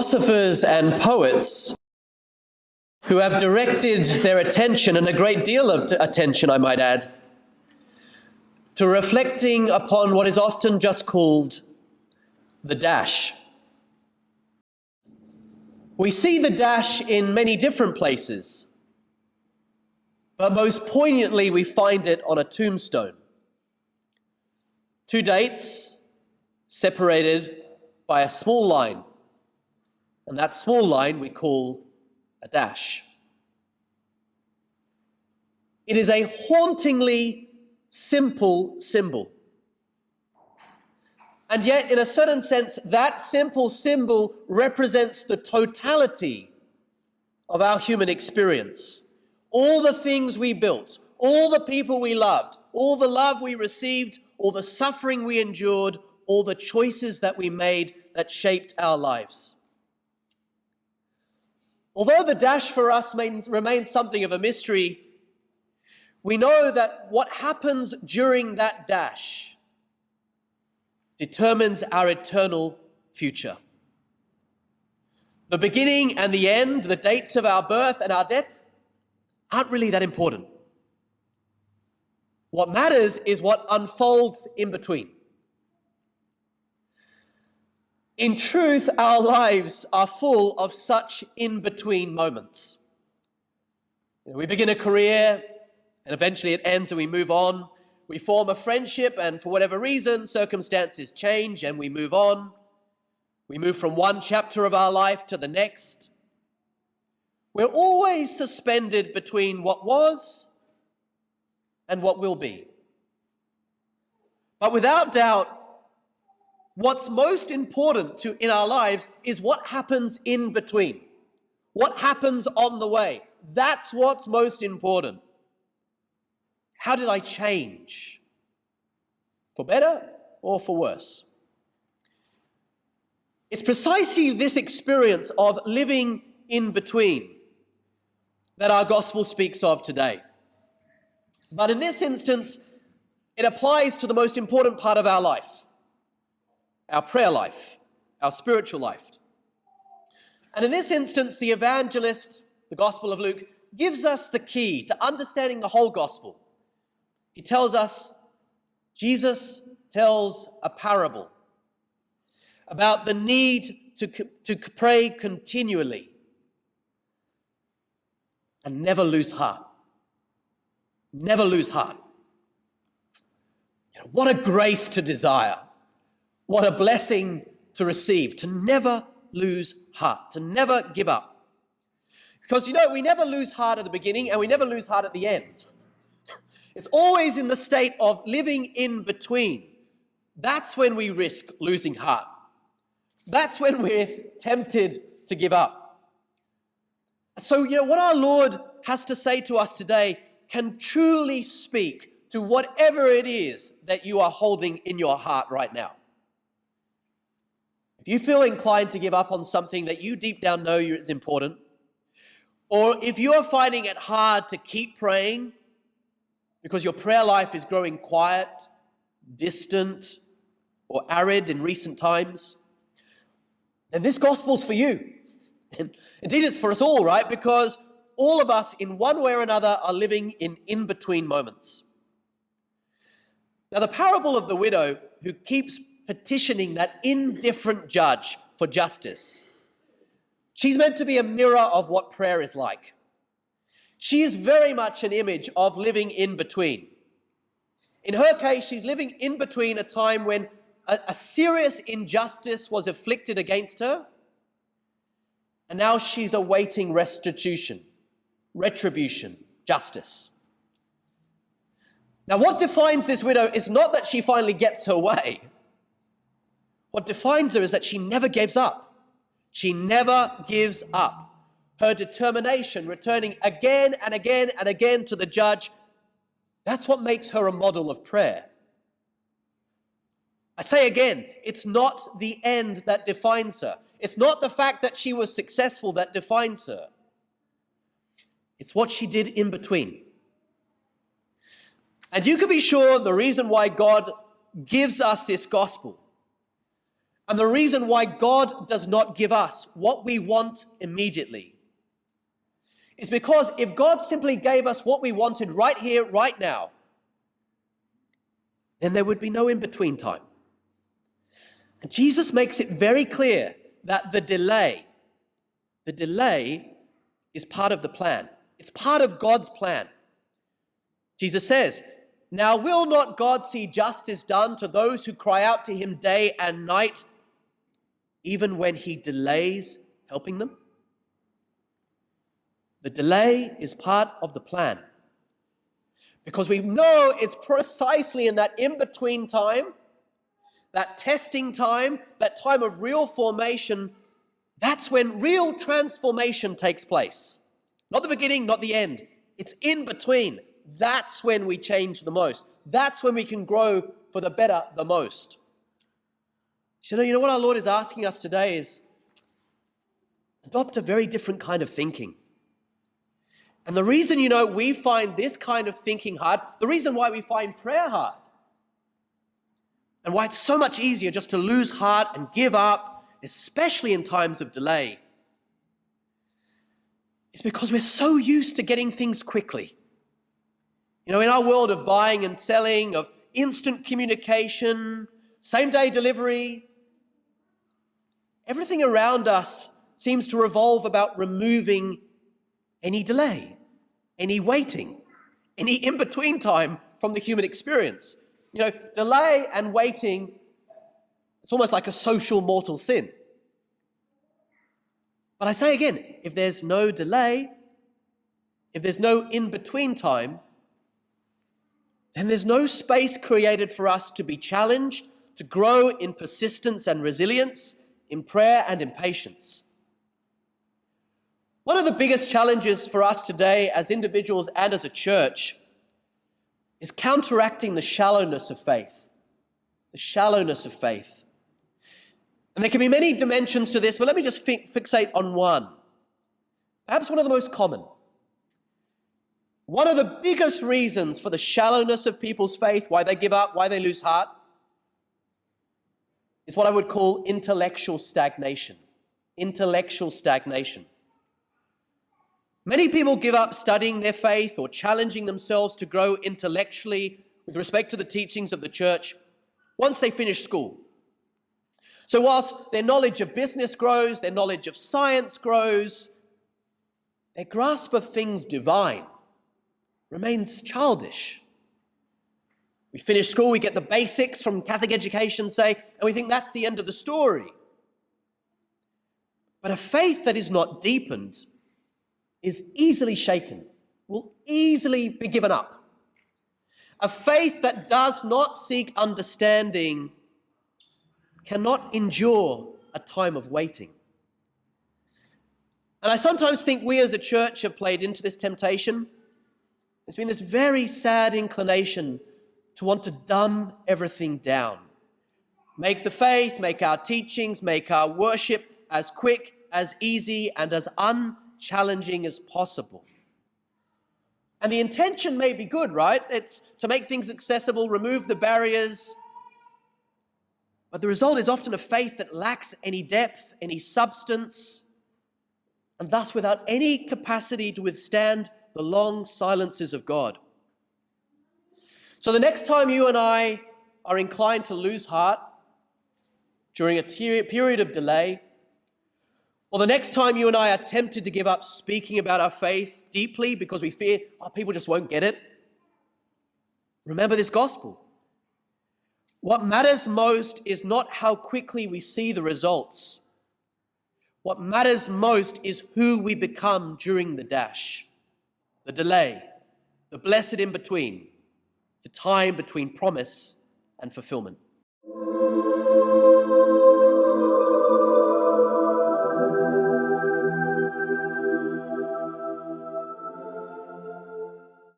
philosophers and poets who have directed their attention, and a great deal of attention, I might add, to reflecting upon what is often just called the dash. We see the dash in many different places, but most poignantly we find it on a tombstone. Two dates separated by a small line, and that small line we call a dash. It is a hauntingly simple symbol. And yet, in a certain sense, that simple symbol represents the totality of our human experience. All the things we built, all the people we loved, all the love we received, all the suffering we endured, all the choices that we made that shaped our lives. Although the dash for us remains something of a mystery, we know that what happens during that dash determines our eternal future. The beginning and the end, the dates of our birth and our death, aren't really that important. What matters is what unfolds in between. In truth, our lives are full of such in-between moments. We begin a career, and eventually it ends and we move on. We form a friendship, and for whatever reason, circumstances change and we move on. We move from one chapter of our life to the next. We're always suspended between what was and what will be. But without doubt, what's most important in our lives is what happens in between, what happens on the way. That's what's most important. How did I change? For better or for worse? It's precisely this experience of living in between that our gospel speaks of today. But in this instance, it applies to the most important part of our life, our prayer life, our spiritual life. And in this instance, the evangelist, the Gospel of Luke, gives us the key to understanding the whole gospel. He tells us, Jesus tells a parable about the need to pray continually and never lose heart. Never lose heart. What a grace to desire. What a blessing to receive, to never lose heart, to never give up. Because, we never lose heart at the beginning and we never lose heart at the end. It's always in the state of living in between. That's when we risk losing heart. That's when we're tempted to give up. So, what our Lord has to say to us today can truly speak to whatever it is that you are holding in your heart right now. If you feel inclined to give up on something that you deep down know is important, or if you are finding it hard to keep praying because your prayer life is growing quiet, distant, or arid in recent times, then this gospel's for you. And indeed, it's for us all, right? Because all of us, in one way or another, are living in in-between moments. Now, the parable of the widow who keeps petitioning that indifferent judge for justice, she's meant to be a mirror of what prayer is like. She is very much an image of living in between. In her case, she's living in between a time when a serious injustice was inflicted against her, and now she's awaiting retribution, justice. Now, what defines this widow is not that she finally gets her way. What defines her is that she never gives up. She never gives up. Her determination, returning again and again and again to the judge, that's what makes her a model of prayer. I say again, it's not the end that defines her. It's not the fact that she was successful that defines her. It's what she did in between. And you can be sure the reason why God gives us this gospel And the reason why God does not give us what we want immediately is because if God simply gave us what we wanted right here, right now, then there would be no in-between time. And Jesus makes it very clear that the delay is part of the plan. It's part of God's plan. Jesus says, "Now will not God see justice done to those who cry out to him day and night, even when he delays helping them?" The delay is part of the plan. Because we know it's precisely in that in-between time, that testing time, that time of real formation, that's when real transformation takes place. Not the beginning, not the end. It's in between. That's when we change the most. That's when we can grow for the better the most. So, you know what our Lord is asking us today is adopt a very different kind of thinking. And the reason, we find this kind of thinking hard, the reason why we find prayer hard, and why it's so much easier just to lose heart and give up, especially in times of delay, is because we're so used to getting things quickly. In our world of buying and selling, of instant communication, same-day delivery, everything around us seems to revolve about removing any delay, any waiting, any in-between time from the human experience. Delay and waiting, it's almost like a social mortal sin. But I say again, if there's no delay, if there's no in-between time, then there's no space created for us to be challenged, to grow in persistence and resilience, in prayer and in patience. One of the biggest challenges for us today as individuals and as a church is counteracting the shallowness of faith. The shallowness of faith. And there can be many dimensions to this, but let me just fixate on one. Perhaps one of the most common. One of the biggest reasons for the shallowness of people's faith, why they give up, why they lose heart, is what I would call intellectual stagnation. Intellectual stagnation. Many people give up studying their faith or challenging themselves to grow intellectually with respect to the teachings of the church once they finish school. So whilst their knowledge of business grows, their knowledge of science grows, their grasp of things divine remains childish. We finish school, we get the basics from Catholic education, say, and we think that's the end of the story. But a faith that is not deepened is easily shaken, will easily be given up. A faith that does not seek understanding cannot endure a time of waiting. And I sometimes think we as a church have played into this temptation. There's been this very sad inclination to want to dumb everything down. Make the faith, make our teachings, make our worship as quick, as easy, and as unchallenging as possible. And the intention may be good, right? It's to make things accessible, remove the barriers. But the result is often a faith that lacks any depth, any substance, and thus without any capacity to withstand the long silences of God. So the next time you and I are inclined to lose heart during a period of delay, or the next time you and I are tempted to give up speaking about our faith deeply because we fear, people just won't get it, remember this gospel. What matters most is not how quickly we see the results. What matters most is who we become during the dash, the delay, the blessed in between, the time between promise and fulfillment.